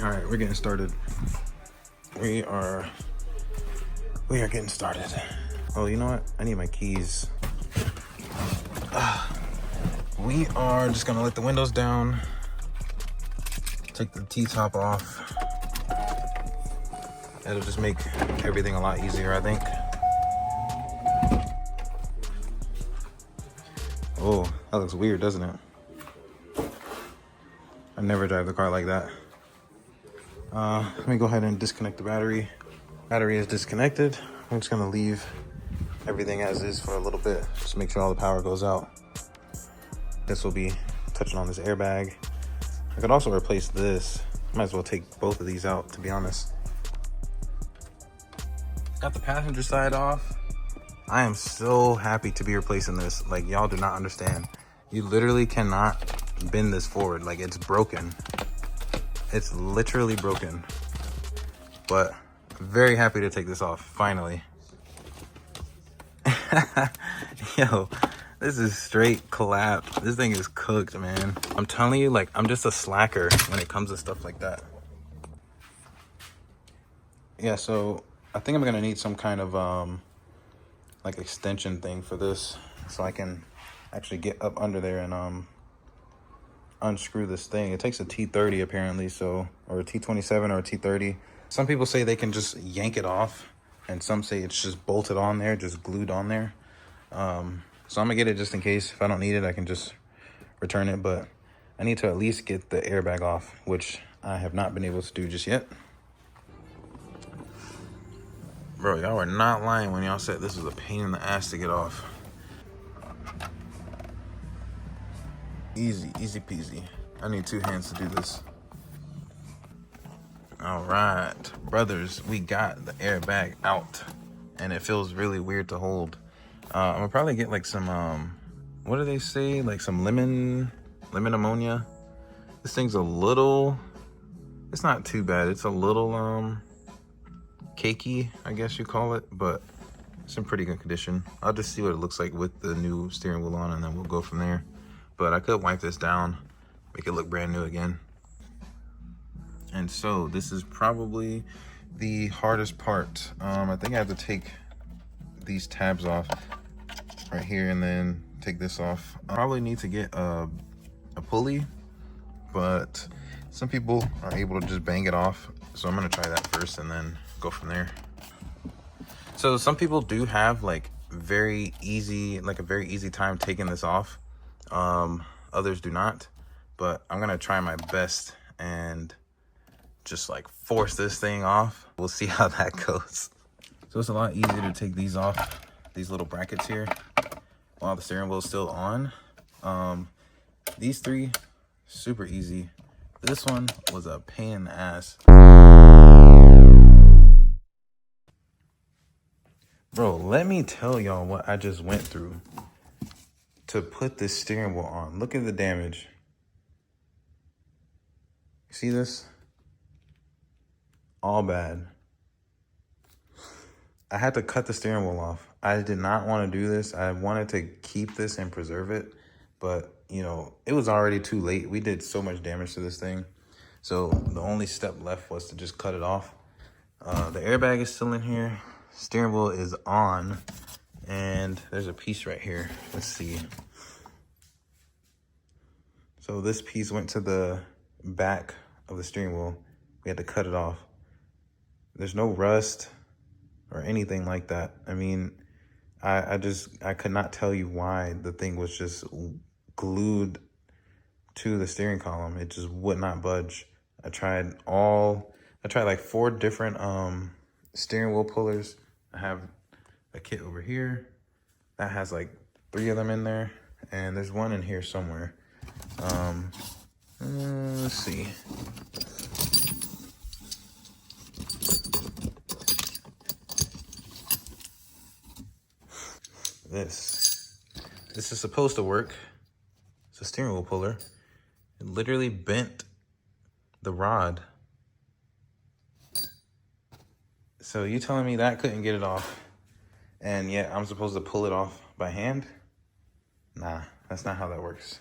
All right, we're getting started. We are getting started. Oh, you know what? I need my keys. We are just gonna let the windows down, take the T-top off. It'll just make everything a lot easier, I think. Oh, that looks weird, doesn't it? I never drive the car like that. Let me go ahead and disconnect the battery. Battery is disconnected. I'm just gonna leave everything as is for a little bit. Just make sure all the power goes out. This will be touching on this airbag. I could also replace this. Might as well take both of these out, to be honest. Got the passenger side off. I am so happy to be replacing this. Like, y'all do not understand. You literally cannot bend this forward. Like, it's broken. It's literally broken. But very happy to take this off, finally. Yo, this is straight collab. This thing is cooked, man. I'm telling you, like, I'm just a slacker when it comes to stuff like that. Yeah, so I think I'm gonna need some kind of like extension thing for this, so I can actually get up under there and unscrew this thing. It takes a T30 apparently, so, or a T27 or a T30. Some people say they can just yank it off, and some say it's just bolted on there, just glued on there. So I'm gonna get it just in case. If I don't need it, I can just return it, but I need to at least get the airbag off, which I have not been able to do just yet. Bro, y'all were not lying when y'all said this was a pain in the ass to get off. Easy, easy peasy. I need 2 hands to do this. All right, brothers, we got the airbag out, and it feels really weird to hold. I'm gonna probably get like some, what do they say? Like some lemon ammonia. This thing's a little, it's not too bad. It's a little, cakey, I guess you call it, but it's in pretty good condition. I'll just see what it looks like with the new steering wheel on, and then we'll go from there. But I could wipe this down, make it look brand new again. And so this is probably the hardest part. I think I have to take these tabs off right here and then take this off. I probably need to get a pulley, but some people are able to just bang it off. So I'm gonna try that first and then go from there. So some people do have like a very easy time taking this off. Others do not, but I'm gonna try my best and just like force this thing off. We'll see how that goes. So it's a lot easier to take these off, these little brackets here, while the steering wheel is still on. These 3, super easy. This one was a pain in the ass. Bro, let me tell y'all what I just went through to put this steering wheel on. Look at the damage. See this? All bad. I had to cut the steering wheel off. I did not want to do this. I wanted to keep this and preserve it, but you know, it was already too late. We did so much damage to this thing. So the only step left was to just cut it off. The airbag is still in here. Steering wheel is on, and there's a piece right here. Let's see. So this piece went to the back of the steering wheel. We had to cut it off. There's no rust or anything like that. I mean, I could not tell you why the thing was just glued to the steering column. It just would not budge. I tried like 4 different steering wheel pullers. I have a kit over here that has like 3 of them in there, and there's one in here somewhere. Let's see. This is supposed to work. It's a steering wheel puller. It literally bent the rod. So you telling me that couldn't get it off, and yet I'm supposed to pull it off by hand? Nah, that's not how that works.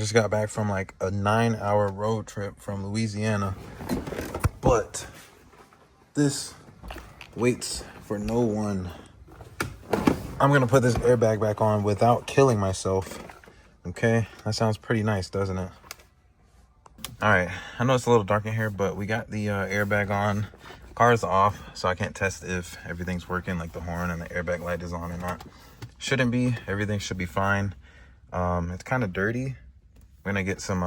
just got back from like a 9-hour road trip from Louisiana, but this waits for no one. I'm gonna put this airbag back on without killing myself. Okay, that sounds pretty nice, doesn't it? All right, I know it's a little dark in here, but we got the airbag on. Car's off, so I can't test if everything's working, like the horn and the airbag light is on or not. Shouldn't be. Everything should be fine. It's kind of dirty. We're gonna get some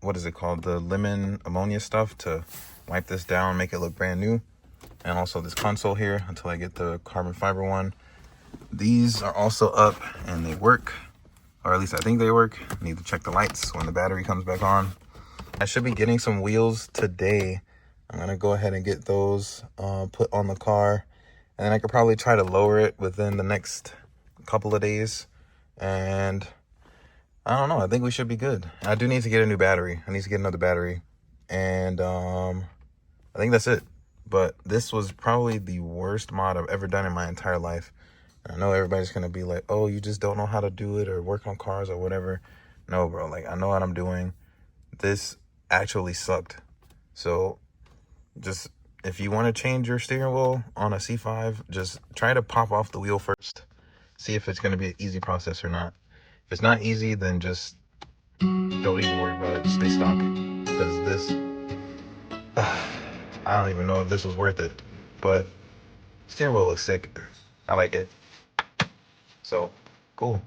what is it called, the lemon ammonia stuff to wipe this down, make it look brand new. And also this console here until I get the carbon fiber one. These are also up and they work, or at least I think they work. Need to check the lights when the battery comes back on. I should be getting some wheels today. I'm gonna go ahead and get those put on the car, and then I could probably try to lower it within the next couple of days. And I don't know, I think we should be good. I do need to get a new battery. I need to get another battery, and I think that's it. But this was probably the worst mod I've ever done in my entire life. I know everybody's gonna be like, oh, you just don't know how to do it or work on cars or whatever. No, bro, like, I know what I'm doing. This actually sucked. So just, if you want to change your steering wheel on a C5, just try to pop off the wheel first. See if it's gonna be an easy process or not. If it's not easy, then just don't even worry about it. Just stay stock. Because this, I don't even know if this was worth it. But steering wheel looks sick. I like it. So, cool.